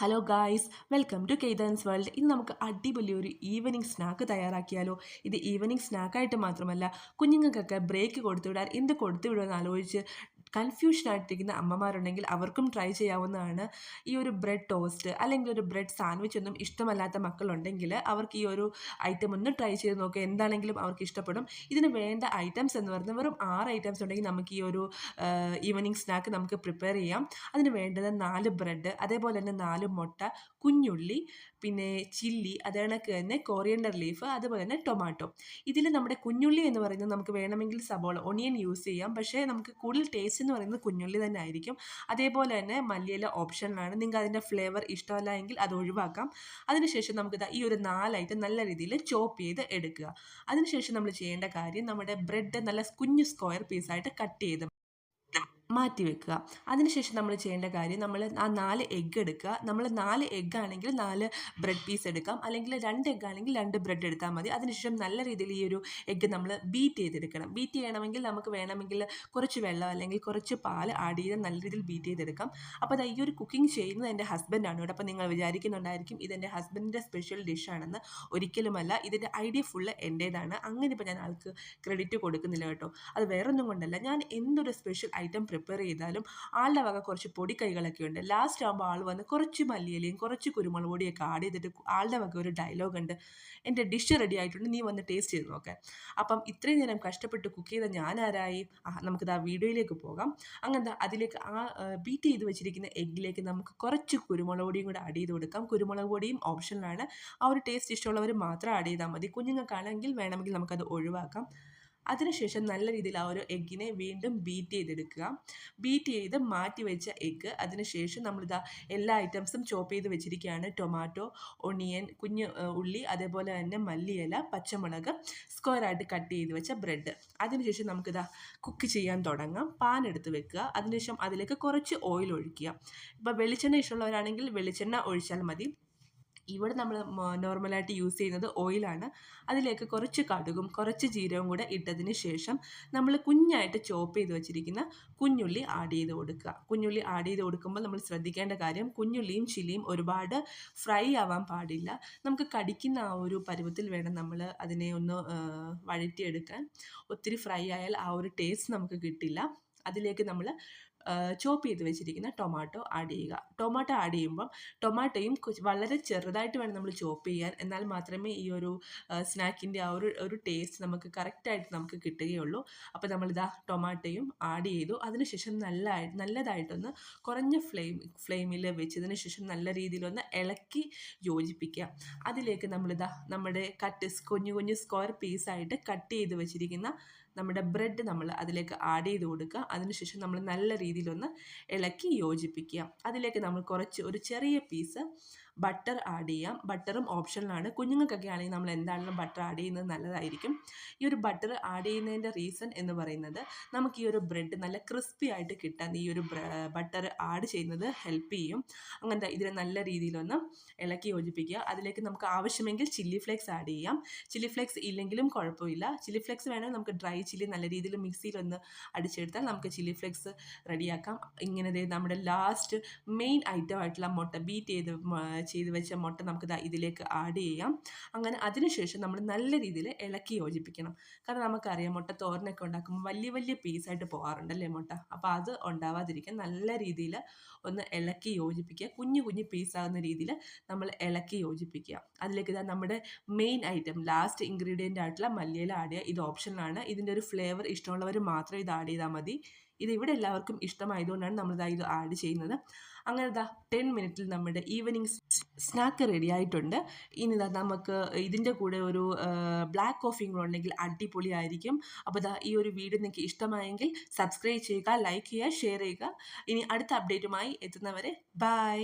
Hello guys, welcome to കെയ്തൻസ് world. ഇന്ന് നമുക്ക് അടിപൊളി ഒരു ഈവനിങ് സ്നാക്ക് തയ്യാറാക്കിയാലോ. ഇത് ഈവനിങ് സ്നാക്കായിട്ട് മാത്രമല്ല, കുഞ്ഞുങ്ങൾക്കൊക്കെ ബ്രേക്ക് കൊടുത്തുവിടാൻ എന്ത് കൊടുത്തുവിടുമെന്ന് ആലോചിച്ച് കൺഫ്യൂഷനായിട്ടിരിക്കുന്ന അമ്മമാരുണ്ടെങ്കിൽ അവർക്കും ട്രൈ ചെയ്യാവുന്നതാണ്. ഈ ഒരു ബ്രെഡ് ടോസ്റ്റ് അല്ലെങ്കിൽ ഒരു ബ്രെഡ് സാൻഡ്വിച്ച് ഒന്നും ഇഷ്ടമല്ലാത്ത മക്കളുണ്ടെങ്കിൽ അവർക്ക് ഈ ഒരു ഐറ്റം ഒന്ന് ട്രൈ ചെയ്ത് നോക്കുക. എന്താണെങ്കിലും അവർക്ക് ഇഷ്ടപ്പെടും. ഇതിന് വേണ്ട ഐറ്റംസ് എന്ന് പറയുന്നത് വെറും 6 ഐറ്റംസ് ഉണ്ടെങ്കിൽ നമുക്ക് ഈ ഒരു ഈവനിങ് സ്നാക്ക് നമുക്ക് പ്രിപ്പയർ ചെയ്യാം. അതിന് വേണ്ടത് 4 ബ്രെഡ്, അതേപോലെ തന്നെ 4 മുട്ട, കുഞ്ഞുള്ളി, പിന്നെ ചില്ലി, അതേ കണക്ക് തന്നെ കോറിയൻഡർ ലീഫ്, അതുപോലെ തന്നെ ടൊമാറ്റോ. ഇതിൽ നമ്മുടെ കുഞ്ഞുള്ളി എന്ന് പറയുന്നത് നമുക്ക് വേണമെങ്കിൽ സബോള ഒണിയൻ യൂസ് ചെയ്യാം, പക്ഷേ നമുക്ക് കൂടുതൽ ടേസ്റ്റ് എന്ന് പറയുന്നത് കുഞ്ഞുള്ളി തന്നെ ആയിരിക്കും. അതേപോലെ തന്നെ മല്ലിയില ഓപ്ഷനിലാണ്. നിങ്ങൾക്ക് അതിൻ്റെ ഫ്ലേവർ ഇഷ്ടമല്ല എങ്കിൽ അത് ഒഴിവാക്കാം. അതിനുശേഷം നമുക്ക് ഈ ഒരു 4 ഐറ്റം നല്ല രീതിയിൽ ചോപ്പ് ചെയ്ത് എടുക്കുക. അതിനുശേഷം നമ്മൾ ചെയ്യേണ്ട കാര്യം, നമ്മുടെ ബ്രെഡ് നല്ല കുഞ്ഞു സ്ക്വയർ പീസായിട്ട് കട്ട് ചെയ്ത് മാറ്റി വെക്കുക. അതിനുശേഷം നമ്മൾ ചെയ്യേണ്ട കാര്യം, നമ്മൾ ആ 4 എഗ്ഗ് എടുക്കുക. നമ്മൾ 4 എഗ്ഗ് ആണെങ്കിൽ 4 ബ്രെഡ് പീസ് എടുക്കാം, അല്ലെങ്കിൽ 2 എഗ്ഗ് ആണെങ്കിൽ 2 ബ്രെഡ് എടുത്താൽ മതി. അതിനുശേഷം നല്ല രീതിയിൽ ഈ ഒരു എഗ്ഗ് നമ്മൾ ബീറ്റ് ചെയ്തെടുക്കണം. ബീറ്റ് ചെയ്യണമെങ്കിൽ നമുക്ക് വേണമെങ്കിൽ കുറച്ച് വെള്ളം അല്ലെങ്കിൽ കുറച്ച് പാൽ ആഡ് ചെയ്ത് നല്ല രീതിയിൽ ബീറ്റ് ചെയ്തെടുക്കാം. അപ്പോൾ ഈ ഒരു കുക്കിംഗ് ചെയ്യുന്നത് എൻ്റെ ഹസ്ബൻഡാണ് ഇവിടെ. അപ്പോൾ നിങ്ങൾ വിചാരിക്കുന്നുണ്ടായിരിക്കും ഇതെൻ്റെ ഹസ്ബൻഡിൻ്റെ സ്പെഷ്യൽ ഡിഷാണെന്ന്. ഒരിക്കലുമല്ല, ഇതിൻ്റെ ഐഡിയ ഫുള്ള് എൻ്റേതാണ്. അങ്ങനെ ഇപ്പോൾ ഞാൻ ആൾക്ക് ക്രെഡിറ്റ് കൊടുക്കുന്നില്ല കേട്ടോ. അത് വേറൊന്നും കൊണ്ടല്ല, ഞാൻ എന്തൊരു സ്പെഷ്യൽ ഐറ്റം പ്രിപ്പയർ ചെയ്താലും ആളുടെ വക കുറച്ച് പൊടിക്കൈകളൊക്കെ ഉണ്ട്. ലാസ്റ്റ് ആകുമ്പോൾ ആൾ വന്ന് കുറച്ച് മല്ലിയിലയും കുറച്ച് കുരുമുളക് പൊടിയൊക്കെ ആഡ് ചെയ്തിട്ട് ആളുടെ വക ഒരു ഡയലോഗ് ഉണ്ട്, എൻ്റെ ഡിഷ് റെഡി ആയിട്ടുണ്ട്, നീ വന്ന് ടേസ്റ്റ് ചെയ്ത് നോക്കാൻ. അപ്പം ഇത്രയും നേരം കഷ്ടപ്പെട്ട് കുക്ക് ചെയ്ത ഞാൻ ആരായി? നമുക്കിത് ആ വീഡിയോയിലേക്ക് പോകാം. അങ്ങനത്തെ അതിലേക്ക് ബീറ്റ് ചെയ്ത് വെച്ചിരിക്കുന്ന എഗ്ഗിലേക്ക് നമുക്ക് കുറച്ച് കുരുമുളക് പൊടിയും കൂടെ ആഡ് ചെയ്ത് കൊടുക്കാം. കുരുമുളക് പൊടിയും ഓപ്ഷനിലാണ്. ആ ഒരു ടേസ്റ്റ് ഇഷ്ടമുള്ളവർ മാത്രം ആഡ് ചെയ്താൽ മതി. കുഞ്ഞുങ്ങൾക്കാണെങ്കിൽ വേണമെങ്കിൽ നമുക്കത് ഒഴിവാക്കാം. അതിനുശേഷം നല്ല രീതിയിൽ ആ ഒരു എഗ്ഗിനെ വീണ്ടും ബീറ്റ് ചെയ്തെടുക്കുക. ബീറ്റ് ചെയ്ത് മാറ്റി വെച്ച എഗ്ഗ്, അതിനുശേഷം നമ്മളിതാ എല്ലാ ഐറ്റംസും ചോപ്പ് ചെയ്ത് വെച്ചിരിക്കുകയാണ്. ടൊമാറ്റോ, ഒണിയൻ, കുഞ്ഞ് ഉള്ളി, അതേപോലെ തന്നെ മല്ലിയില, പച്ചമുളക്, സ്ക്വയറായിട്ട് കട്ട് ചെയ്ത് വെച്ച ബ്രെഡ്. അതിനുശേഷം നമുക്കിതാ കുക്ക് ചെയ്യാൻ തുടങ്ങാം. പാൻ എടുത്ത് വെക്കുക. അതിനുശേഷം അതിലേക്ക് കുറച്ച് ഓയിൽ ഒഴിക്കുക. ഇപ്പോൾ വെളിച്ചെണ്ണ ഇഷ്ടമുള്ളവരാണെങ്കിൽ വെളിച്ചെണ്ണ ഒഴിച്ചാൽ മതി. ഇവിടെ നമ്മൾ നോർമലായിട്ട് യൂസ് ചെയ്യുന്നത് ഓയിലാണ്. അതിലേക്ക് കുറച്ച് കടുകും കുറച്ച് ജീരകവും കൂടെ ഇട്ടതിന് ശേഷം നമ്മൾ കുഞ്ഞായിട്ട് ചോപ്പ് ചെയ്ത് വെച്ചിരിക്കുന്ന കുഞ്ഞുള്ളി ആഡ് ചെയ്ത് കൊടുക്കുക. കുഞ്ഞുള്ളി ആഡ് ചെയ്ത് കൊടുക്കുമ്പോൾ നമ്മൾ ശ്രദ്ധിക്കേണ്ട കാര്യം, കുഞ്ഞുള്ളിയും ചില്ലിയും ഒരുപാട് ഫ്രൈ ആവാൻ പാടില്ല. നമുക്ക് കടിക്കുന്ന ആ ഒരു പരുവത്തിൽ വേണം നമ്മൾ അതിനെ ഒന്ന് വഴറ്റിയെടുക്കാൻ. ഒത്തിരി ഫ്രൈ ആയാൽ ആ ഒരു ടേസ്റ്റ് നമുക്ക് കിട്ടില്ല. അതിലേക്ക് നമ്മൾ ചോപ്പ് ചെയ്ത് വെച്ചിരിക്കുന്ന ടൊമാറ്റോ ആഡ് ചെയ്യുക. ടൊമാറ്റോ ആഡ് ചെയ്യുമ്പോൾ ടൊമാറ്റോയും വളരെ ചെറുതായിട്ട് വേണം നമ്മൾ ചോപ്പ് ചെയ്യാൻ. എന്നാൽ മാത്രമേ ഈ ഒരു സ്നാക്കിൻ്റെ ആ ഒരു ടേസ്റ്റ് നമുക്ക് കറക്റ്റായിട്ട് നമുക്ക് കിട്ടുകയുള്ളൂ. അപ്പോൾ നമ്മളിതാ ടൊമാറ്റോയും ആഡ് ചെയ്തു. അതിനുശേഷം നല്ലതായിട്ടൊന്ന് കുറഞ്ഞ ഫ്ലെയിമിൽ വെച്ചതിന് ശേഷം നല്ല രീതിയിലൊന്ന് ഇളക്കി യോജിപ്പിക്കുക. അതിലേക്ക് നമ്മളിതാ നമ്മുടെ കുഞ്ഞു കുഞ്ഞു സ്ക്വയർ പീസായിട്ട് കട്ട് ചെയ്ത് വെച്ചിരിക്കുന്ന നമ്മുടെ ബ്രെഡ് നമ്മൾ അതിലേക്ക് ആഡ് ചെയ്ത് കൊടുക്കുക. അതിനുശേഷം നമ്മൾ നല്ല രീതിയിലൊന്ന് ഇളക്കി യോജിപ്പിക്കുക. അതിലേക്ക് നമ്മൾ ഒരു ചെറിയ പീസ് ബട്ടർ ആഡ് ചെയ്യാം. ബട്ടറും ഓപ്ഷനിലാണ്. കുഞ്ഞുങ്ങൾക്കൊക്കെ ആണെങ്കിൽ നമ്മൾ എന്താണെങ്കിലും ബട്ടർ ആഡ് ചെയ്യുന്നത് നല്ലതായിരിക്കും. ഈ ഒരു ബട്ടർ ആഡ് ചെയ്യുന്നതിൻ്റെ റീസൺ എന്ന് പറയുന്നത്, നമുക്ക് ഈ ഒരു ബ്രെഡ് നല്ല ക്രിസ്പി ആയിട്ട് കിട്ടാൻ ഈ ഒരു ബട്ടർ ആഡ് ചെയ്യുന്നത് ഹെൽപ്പ് ചെയ്യും. അങ്ങനത്തെ ഇതിനെ നല്ല രീതിയിലൊന്ന് ഇളക്കി യോജിപ്പിക്കുക. അതിലേക്ക് നമുക്ക് ആവശ്യമെങ്കിൽ ചില്ലി ഫ്ലേക്സ് ആഡ് ചെയ്യാം. ചില്ലി ഫ്ലേക്സ് ഇല്ലെങ്കിലും കുഴപ്പമില്ല. ചില്ലി ഫ്ലേക്സ് വേണമെങ്കിൽ നമുക്ക് ഡ്രൈ ചില്ലി നല്ല രീതിയിൽ മിക്സിയിലൊന്ന് അടിച്ചെടുത്താൽ നമുക്ക് ചില്ലി ഫ്ലേക്സ് റെഡിയാക്കാം. ഇങ്ങനെ നമ്മുടെ ലാസ്റ്റ് മെയിൻ ഐറ്റം ആയിട്ടുള്ള മുട്ട ബീറ്റ് ചെയ്ത് വെച്ച മുട്ട നമുക്ക് ഇതിലേക്ക് ആഡ് ചെയ്യാം. അങ്ങനെ അതിനുശേഷം നമ്മൾ നല്ല രീതിയിൽ ഇളക്കി യോജിപ്പിക്കണം. കാരണം നമുക്കറിയാം മുട്ട തോരനൊക്കെ ഉണ്ടാക്കുമ്പോൾ വലിയ വലിയ പീസായിട്ട് പോകാറുണ്ടല്ലേ മുട്ട. അപ്പോൾ അത് ഉണ്ടാവാതിരിക്കാൻ നല്ല രീതിയിൽ ഒന്ന് ഇളക്കി യോജിപ്പിക്കുക. കുഞ്ഞു കുഞ്ഞു പീസാകുന്ന രീതിയിൽ നമ്മൾ ഇളക്കി യോജിപ്പിക്കുക. അതിലേക്ക് നമ്മുടെ മെയിൻ ഐറ്റം ലാസ്റ്റ് ഇൻഗ്രീഡിയൻ്റ് ആയിട്ടുള്ള മല്ലിയില ആഡ് ചെയ്യുക. ഇത് ഓപ്ഷനിലാണ്. ഇതിൻ്റെ ഒരു ഫ്ലേവർ ഇഷ്ടമുള്ളവർ മാത്രം ഇത് ആഡ് ചെയ്താൽ മതി. ഇത് ഇവിടെ എല്ലാവർക്കും ഇഷ്ടമായതുകൊണ്ടാണ് നമ്മളിതാ ഇത് ആഡ് ചെയ്യുന്നത്. അങ്ങനെ 10 മിനിറ്റിൽ നമ്മുടെ ഈവനിങ് സ്നാക്ക് റെഡി ആയിട്ടുണ്ട്. ഇനി നമുക്ക് ഇതിൻ്റെ കൂടെ ഒരു ബ്ലാക്ക് കോഫിയും കൂടെ ഉണ്ടെങ്കിൽ അടിപൊളിയായിരിക്കും. അപ്പോൾ ഈ ഒരു വീഡിയോ നിങ്ങൾക്ക് ഇഷ്ടമായെങ്കിൽ സബ്സ്ക്രൈബ് ചെയ്യുക, ലൈക്ക് ചെയ്യുക, ഷെയർ ചെയ്യുക. ഇനി അടുത്ത അപ്ഡേറ്റുമായി എത്തുന്നവരെ ബൈ.